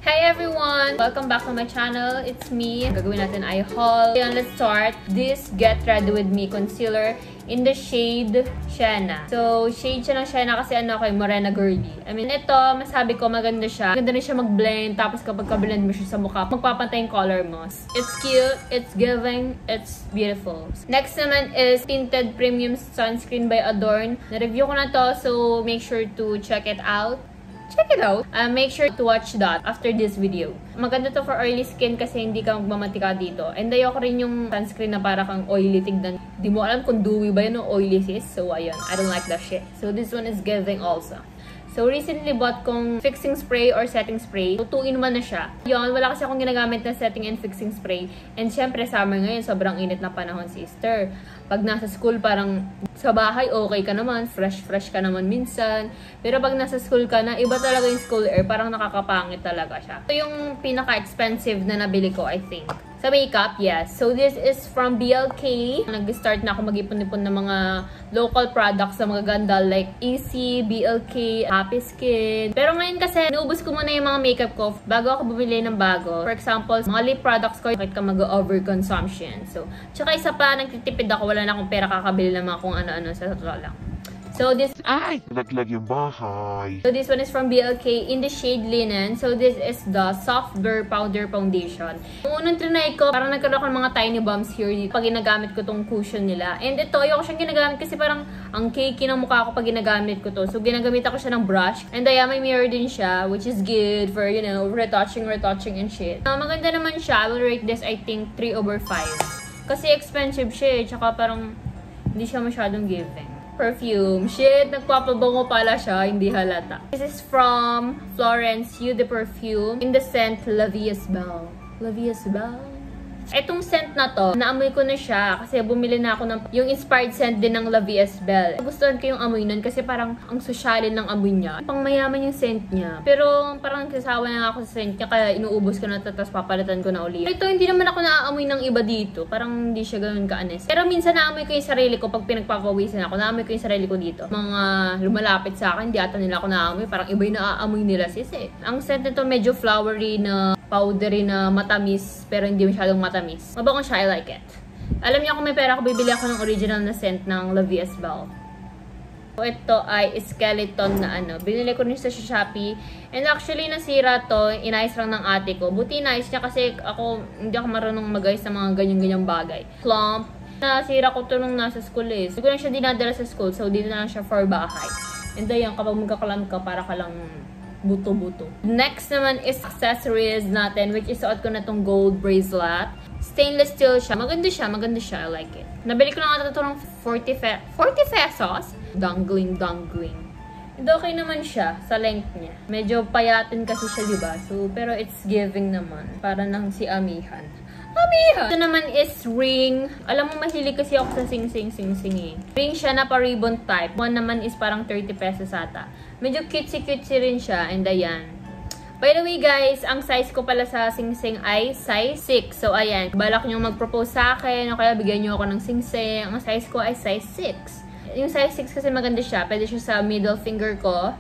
Hey everyone! Welcome back to my channel. It's me. Gagawin natin eye haul. And let's start this Get Ready With Me concealer in the shade Sienna. So, shade siya ng Sienna kasi ano kay Morena Girly. I mean, ito, masabi ko maganda siya. Maganda rin siya mag-blend. Tapos kapag ka-blend mo siya sa mukha, magpapantay yung color mo. It's cute, it's giving, it's beautiful. Next naman is Tinted Premium Sunscreen by Adorn. Na-review ko na to, so make sure to check it out. Make sure to watch that after this video. Maganda to for oily skin kasi hindi ka magmamatika dito. And ayoko rin yung sunscreen na para kang oily tignan. Di mo alam kung dewy ba yun o oily sis. So ayun, I don't like that shit. So this one is giving also. So, recently bought kong fixing spray or setting spray. So, 2-in-1 na siya. Yun, wala kasi akong ginagamit na setting and fixing spray. And syempre, summer ngayon, sobrang init na panahon, sister. Pag nasa school, parang sa bahay, okay ka naman. Fresh ka naman minsan. Pero pag nasa school ka na, iba talaga yung school air. Parang nakakapangit talaga siya. Ito yung pinaka-expensive na nabili ko, I think. Sa makeup, yes. So, this is from BLK. Nag-start na ako mag-ipon-ipon ng mga local products sa mga ganda like Easy, BLK, Happy Skin. Pero ngayon kasi, naubos ko muna yung mga makeup ko bago ako bumili ng bago. For example, mga lip products ko, bakit ka mag-overconsumption. So, tsaka isa pa, nagtitipid ako. Wala na akong pera kakabili ng mga kung ano-ano sa totoo lang. So this naglag yung bahay. So this one is from BLK in the shade Linen. So this is the Soft Blur Powder Foundation. Yung unang trinay ko, parang nagkaroon ako ng mga tiny bumps here dito pag ginagamit ko tong cushion nila. And ito, ayoko siyang ginagamit kasi parang ang cakey ng mukha ko pag ginagamit ko to. So ginagamit ako siya ng brush. And may mirror din siya, which is good for, you know, retouching and shit. Maganda naman siya. I will rate this, I think, 3/5. Kasi expensive siya eh. Tsaka parang hindi siya masyadong giving. Perfume. Shit, nagpapabango pala siya, hindi halata. This is from Florence Eau de Perfume in the scent La Vie Est Belle. La Vie Est Belle. Etong scent na to, naamoy ko na siya kasi bumili na ako ng yung inspired scent din ng La Vie Est Belle. Gustuhan ko yung amoy nun kasi parang ang sosyalin ng amoy niya. Pang mayaman yung scent niya. Pero parang kasawa na ako sa scent niya kaya inuubos ko na ito tapos papalitan ko na ulit. Ito, hindi naman ako naaamoy ng iba dito. Parang hindi siya ganun ka-honest. Pero minsan naamoy ko yung sarili ko pag pinagpapawisan ako. Naamoy ko yung sarili ko dito. Mga lumalapit sa akin, hindi ata nila ako naamoy. Parang iba yung naaamoy nila sis eh. Ang scent nito medyo flowery na powdery na matamis pero hindi masyadong matamis. Mabango siya, I like it. Alam niyo kung may pera ako, bibili ako ng original na scent ng La Vie Est Belle. So, ito ay skeleton na ano. Binili ko rin sa Shopee. And actually, nasira to. Inayos lang ng ate ko. Buti inayos niya kasi hindi ako marunong mag-ayos ng mga ganyan-ganyang bagay. Plump. Nasira ko to nung nasa school eh. Hindi ko lang siya dinadala sa school. So, dito na lang siya for bahay. And then, kapag magkakalam ka, para ka lang buto-buto. Next naman is accessories natin, which is suot ko na tong gold bracelet. Stainless steel siya. Maganda siya. I like it. Nabili ko lang ata ito ng 40 pesos. Dangling. And okay naman siya sa length niya. Medyo payatin kasi siya, diba? So, pero it's giving naman. Para nang si Amihan. Ito naman is ring. Alam mo, mahilig kasi ako sa sing-sing eh. Ring siya na pa-ribbon type. One naman is parang 30 pesos ata. Medyo cutesy rin siya. And ayan. By the way guys, ang size ko pala sa sing-sing ay size 6. So ayan, balak nyo mag-propose sa akin o kaya bigyan nyo ako ng sing-sing. Ang size ko ay size 6. Yung size 6 kasi maganda siya. Pwede siya sa middle finger ko.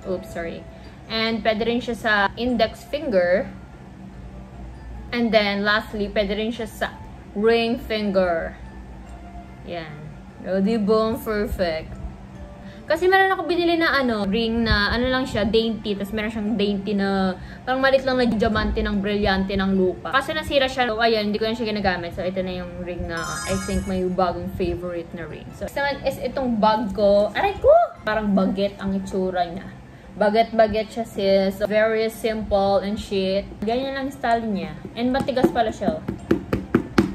Oops, sorry. And pwede rin siya sa index finger. And then, lastly, pwede rin siya sa ring finger. Yan. O, diba? Perfect. Kasi meron ako binili na ring na, lang siya, dainty. Tapos meron siyang dainty na, parang malit lang na diamante ng brilyante ng lupa. Kasi nasira siya. So, ayan, hindi ko na siya ginagamit. So, ito na yung ring na, I think, may bagong favorite na ring. So, naman is itong bag ko. Aray ko! Parang baget ang itsura niya. Baget siya sis. Very simple and shit. Ganyan lang style niya. And matigas pala siya.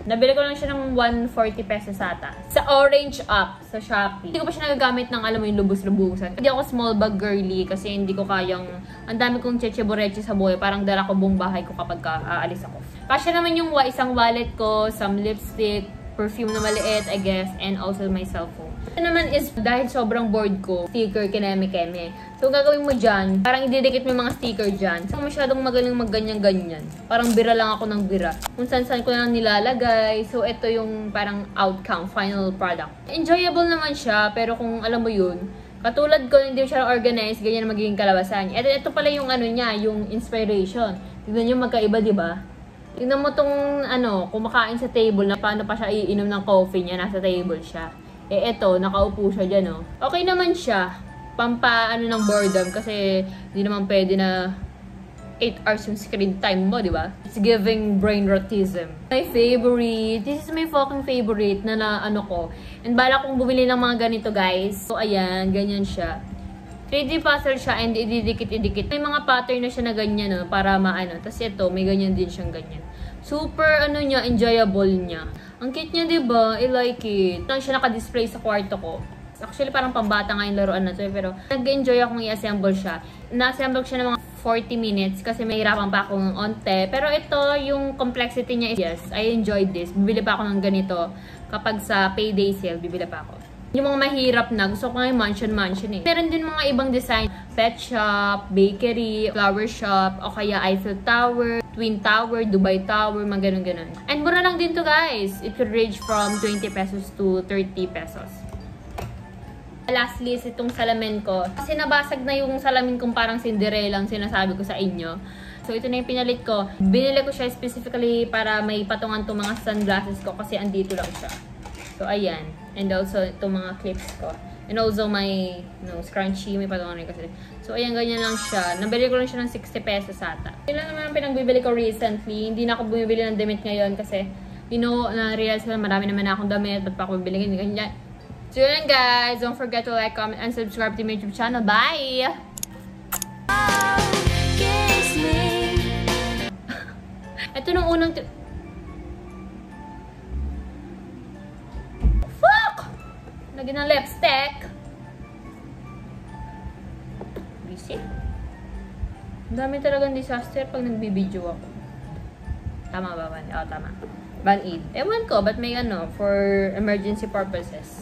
Nabili ko lang siya ng 140 pesos ata. Sa Orange Up, sa Shopee. Hindi ko pa siya nagagamit ng, alam mo yung lubos-lubusan. Hindi ako small bag girly kasi hindi ko kayang, ang dami kong cheche-boreche sa buhay. Parang dala ko buong bahay ko kapag aalis ako. Kasya naman yung isang wallet ko, some lipstick, perfume na maliit, I guess, and also my cellphone. Ito naman is, dahil sobrang bored ko, sticker kineme-keme. So, gagawin mo dyan, parang ididikit mo yung mga sticker dyan. So, masyadong magaling magganyan-ganyan. Parang bira lang ako ng bira. Kung saan-saan ko lang nilalagay. So, ito yung parang outcome, final product. Enjoyable naman siya, pero kung alam mo yun, Katulad ko, hindi siya organized, ganyan na magiging kalabasan niya. Ito pala yung ano niya, yung inspiration. Tignan niyo magkaiba, di ba? Tignan mo tong kumakain sa table na paano pa siya iinom ng coffee niya, nasa table siya. Eto, nakaupo siya dyan, oh. Okay naman siya. Ng boredom kasi hindi naman pwede na 8 hours yung screen time mo, di ba? It's giving brain rotism. My favorite. This is my fucking favorite na ko. And bala kong bumili ng mga ganito, guys. So, ayan. Ganyan siya. 3D puzzle siya and ididikit-idikit. May mga pattern na siya na ganyan, no? Para maano. Tapos ito, may ganyan din siyang ganyan. Super, niya, enjoyable niya. Ang cute niya, di ba? I like it. Lang siya naka-display sa kwarto ko. Actually, parang pambata nga yung laruan na to. Pero, nag-enjoy akong i-assemble siya. Na-assemble siya ng mga 40 minutes kasi may hirapan pa akong onte. Pero ito, yung complexity niya is, yes, I enjoyed this. Bibili pa ako ng ganito. Kapag sa payday sale, bibili pa ako. Yung mga mahirap na, gusto ko nga yung mansion eh. Meron din mga ibang design. Pet shop, bakery, flower shop, o kaya Eiffel Tower, Twin Tower, Dubai Tower, mga ganun-ganun. And mura lang din to, guys. It could range from 20 pesos to 30 pesos. Lastly is itong salamin ko. Kasi nabasag na yung salamin kong parang Cinderella ang sinasabi ko sa inyo. So, ito na yung pinalit ko. Binili ko siya specifically para may patungan itong mga sunglasses ko kasi andito lang siya. So, ayan. And also, itong mga clips ko. And also, my scrunchie, may patungan rin kasi. So, ayan, ganyan lang siya. Nabili ko lang siya ng 60 pesos ata. Yun lang naman ang pinagbibili ko recently. Hindi na ako bumibili ng damit ngayon kasi, na-realize ko na marami naman akong damit. Ba't pa ako bibili ganyan? So yun guys, don't forget to like, comment, and subscribe to my YouTube channel. Bye! Ito nung unang... Fuck! Lagyan ng lipstick. Busy. Ang dami talagang disaster pag nagbibideo ako. Tama ba, Van? Oo, tama. Van-Aid. Ewan ko, but may for emergency purposes.